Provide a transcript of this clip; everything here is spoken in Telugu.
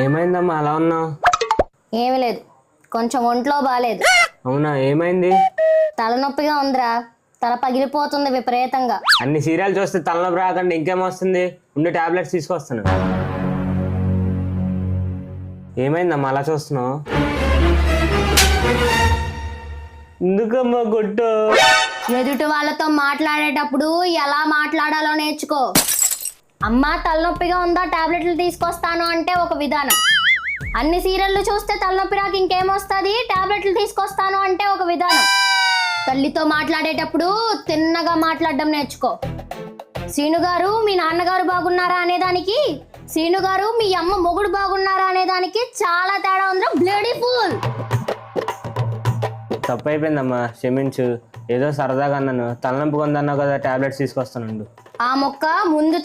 ఏమైందమ్మా అలా ఉన్నావు? ఏమీ లేదు, కొంచెం ఒంట్లో బాగాలేదు. అవునా, ఏమైంది? తలనొప్పిగా ఉందిరా, తల పగిలిపోతుంది విపరీతంగా. అన్ని సీరియల్ చూస్తే తలనొప్పి రాకుండా ఇంకేమొస్తుంది? ఉండి టాబ్లెట్స్ తీసుకొస్తాను. ఏమైందమ్మా అలా చూస్తున్నావు? ఎందుకమ్మా కొట్టు? ఎదుటి వాళ్ళతో మాట్లాడేటప్పుడు ఎలా మాట్లాడాలో నేర్చుకో. అమ్మా తలనొప్పిగా ఉందా, టాబ్లెట్లు తీసుకొస్తాను అంటే ఒక విధానం. అన్ని సీరియళ్ళు చూస్తే తలనొప్పి రాక ఇంకేమొస్తుంది, టాబ్లెట్లు తీసుకొస్తాను అంటే ఒక విధానం. తల్లితో మాట్లాడేటప్పుడు తిన్నగా మాట్లాడడం నేర్చుకో. శ్రీను గారు మీ నాన్నగారు బాగున్నారా అనేదానికి, శ్రీను గారు మీ అమ్మ మొగుడు బాగున్నారా అనేదానికి చాలా తేడా ఉందిరా బ్లడీ ఫూల్. తప్పు అయిపోయిందమ్మా, క్షమించు. ఏదో సరదాగా అన్నాను. తలనొప్పి ఉందన్నావు కదా, టాబ్లెట్స్ తీసుకొస్తానండు. ఆ మొక్క ముందు